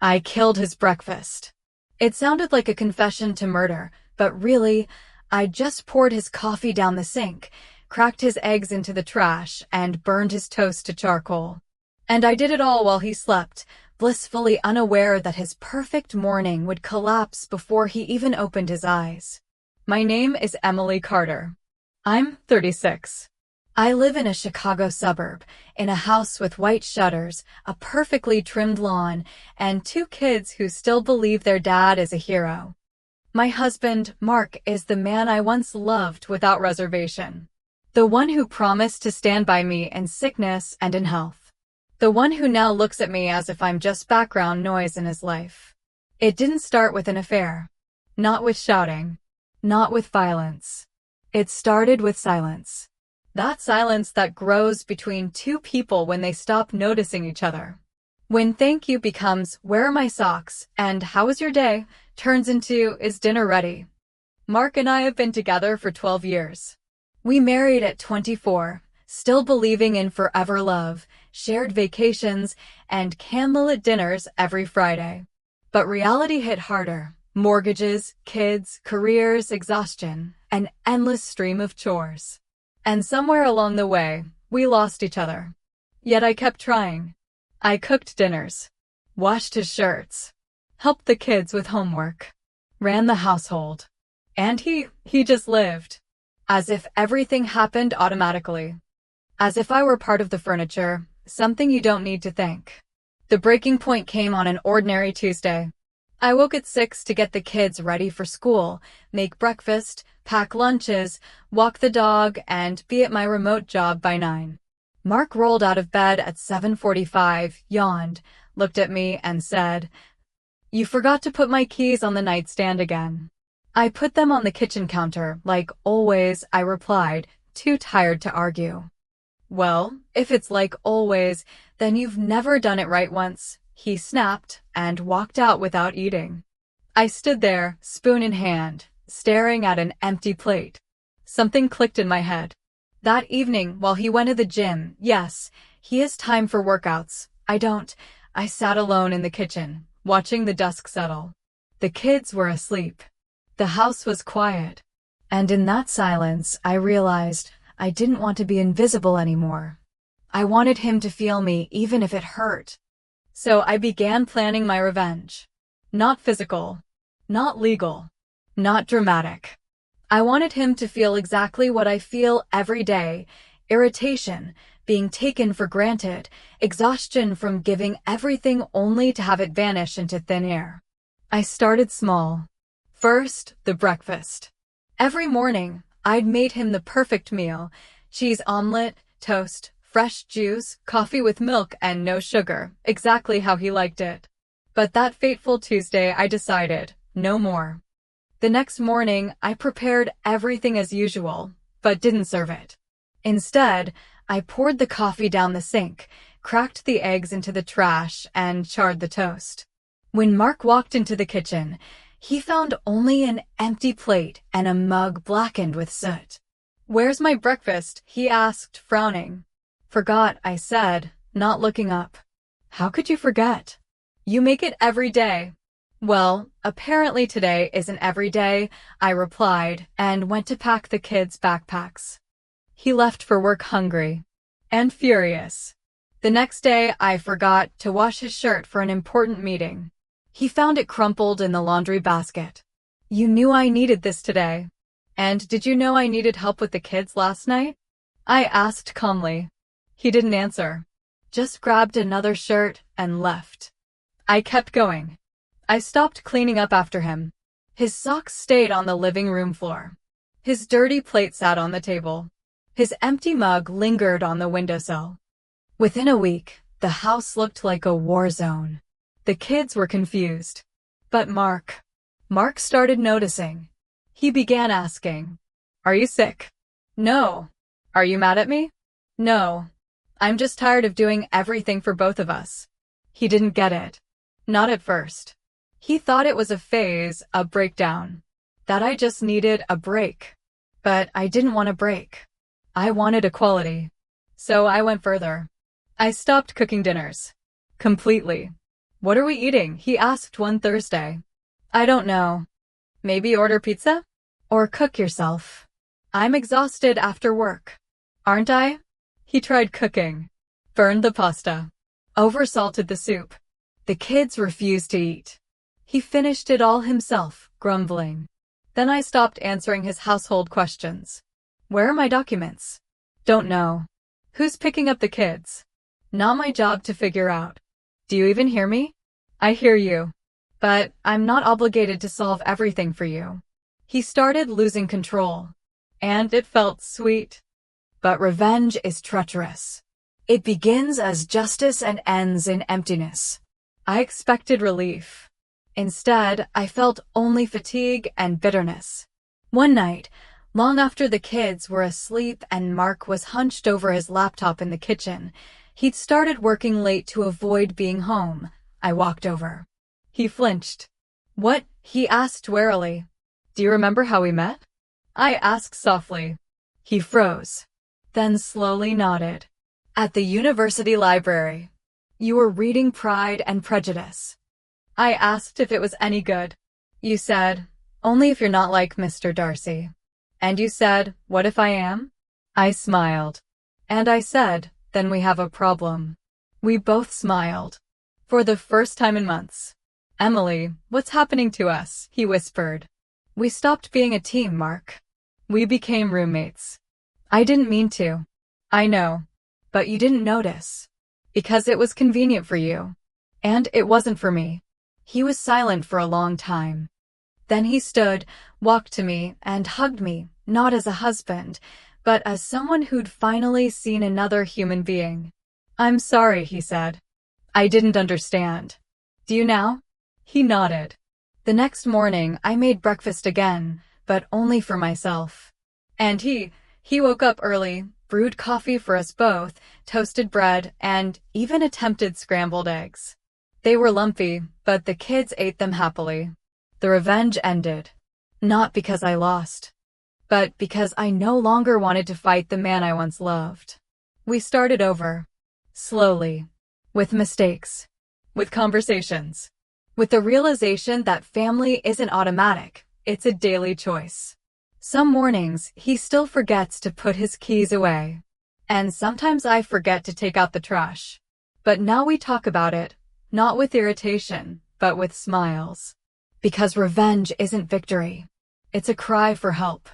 I killed his breakfast. It sounded like a confession to murder, but really, I just poured his coffee down the sink, cracked his eggs into the trash, and burned his toast to charcoal. And I did it all while he slept, blissfully unaware that his perfect morning would collapse before he even opened his eyes. My name is Emily Carter. I'm 36. I live in a Chicago suburb, in a house with white shutters, a perfectly trimmed lawn, and two kids who still believe their dad is a hero. My husband, Mark, is the man I once loved without reservation. The one who promised to stand by me in sickness and in health. The one who now looks at me as if I'm just background noise in his life. It didn't start with an affair. Not with shouting. Not with violence. It started with silence. That silence that grows between two people when they stop noticing each other. When thank you becomes, where are my socks, and how was your day, turns into, is dinner ready? Mark and I have been together for 12 years. We married at 24, still believing in forever love, shared vacations, and candlelit dinners every Friday. But reality hit harder. Mortgages, kids, careers, exhaustion, an endless stream of chores. And somewhere along the way, we lost each other. Yet I kept trying. I cooked dinners, washed his shirts, helped the kids with homework, ran the household. And he just lived. As if everything happened automatically. As if I were part of the furniture, something you don't need to think. The breaking point came on an ordinary Tuesday. I woke at 6 to get the kids ready for school, make breakfast, pack lunches, walk the dog, and be at my remote job by 9. Mark rolled out of bed at 7:45, yawned, looked at me, and said, "You forgot to put my keys on the nightstand again." I put them on the kitchen counter, like always, I replied, too tired to argue. "Well, if it's like always, then you've never done it right once," he snapped, and walked out without eating. I stood there, spoon in hand, staring at an empty plate. Something clicked in my head. That evening, while he went to the gym, yes, he has time for workouts. I don't. I sat alone in the kitchen, watching the dusk settle. The kids were asleep. The house was quiet. And in that silence, I realized I didn't want to be invisible anymore. I wanted him to feel me, even if it hurt. So I began planning my revenge. Not physical. Not legal. Not dramatic. I wanted him to feel exactly what I feel every day. Irritation, being taken for granted, exhaustion from giving everything only to have it vanish into thin air. I started small. First, the breakfast. Every morning, I'd made him the perfect meal. Cheese omelet, toast, fresh juice, coffee with milk and no sugar, exactly how he liked it. But that fateful Tuesday I decided, no more. The next morning, I prepared everything as usual, but didn't serve it. Instead, I poured the coffee down the sink, cracked the eggs into the trash, and charred the toast. When Mark walked into the kitchen, he found only an empty plate and a mug blackened with soot. "Where's my breakfast?" he asked, frowning. "Forgot," I said, not looking up. "How could you forget? You make it every day." "Well, apparently today isn't every day," I replied, and went to pack the kids' backpacks. He left for work hungry and furious. The next day, I forgot to wash his shirt for an important meeting. He found it crumpled in the laundry basket. "You knew I needed this today. And did you know I needed help with the kids last night?" I asked calmly. He didn't answer. Just grabbed another shirt and left. I kept going. I stopped cleaning up after him. His socks stayed on the living room floor. His dirty plate sat on the table. His empty mug lingered on the windowsill. Within a week, the house looked like a war zone. The kids were confused. But Mark started noticing. He began asking, "Are you sick?" "No." "Are you mad at me?" "No. I'm just tired of doing everything for both of us." He didn't get it. Not at first. He thought it was a phase, a breakdown. That I just needed a break. But I didn't want a break. I wanted equality. So I went further. I stopped cooking dinners. Completely. "What are we eating?" he asked one Thursday. "I don't know. Maybe order pizza? Or cook yourself. I'm exhausted after work. Aren't I?" He tried cooking. Burned the pasta. Oversalted the soup. The kids refused to eat. He finished it all himself, grumbling. Then I stopped answering his household questions. "Where are my documents?" "Don't know." "Who's picking up the kids?" "Not my job to figure out." "Do you even hear me?" "I hear you. But I'm not obligated to solve everything for you." He started losing control. And it felt sweet. But revenge is treacherous. It begins as justice and ends in emptiness. I expected relief. Instead, I felt only fatigue and bitterness. One night, long after the kids were asleep and Mark was hunched over his laptop in the kitchen, he'd started working late to avoid being home. I walked over. He flinched. "What?" he asked warily. "Do you remember how we met?" I asked softly. He froze, then slowly nodded. "At the university library. You were reading Pride and Prejudice. I asked if it was any good. You said, 'Only if you're not like Mr. Darcy.' And you said, 'What if I am?' I smiled. And I said, 'Then we have a problem.'" We both smiled. For the first time in months. "Emily, what's happening to us?" he whispered. "We stopped being a team, Mark. We became roommates." "I didn't mean to." "I know. But you didn't notice. Because it was convenient for you. And it wasn't for me." He was silent for a long time. Then he stood, walked to me, and hugged me, not as a husband, but as someone who'd finally seen another human being. "I'm sorry," he said. "I didn't understand. Do you now?" He nodded. The next morning, I made breakfast again, but only for myself. And he woke up early, brewed coffee for us both, toasted bread, and even attempted scrambled eggs. They were lumpy, but the kids ate them happily. The revenge ended. Not because I lost, but because I no longer wanted to fight the man I once loved. We started over. Slowly. With mistakes. With conversations. With the realization that family isn't automatic, it's a daily choice. Some mornings, he still forgets to put his keys away. And sometimes I forget to take out the trash. But now we talk about it, not with irritation, but with smiles. Because revenge isn't victory. It's a cry for help.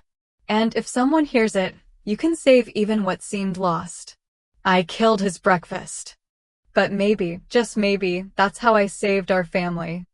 And if someone hears it, you can save even what seemed lost. I killed his breakfast. But maybe, just maybe, that's how I saved our family.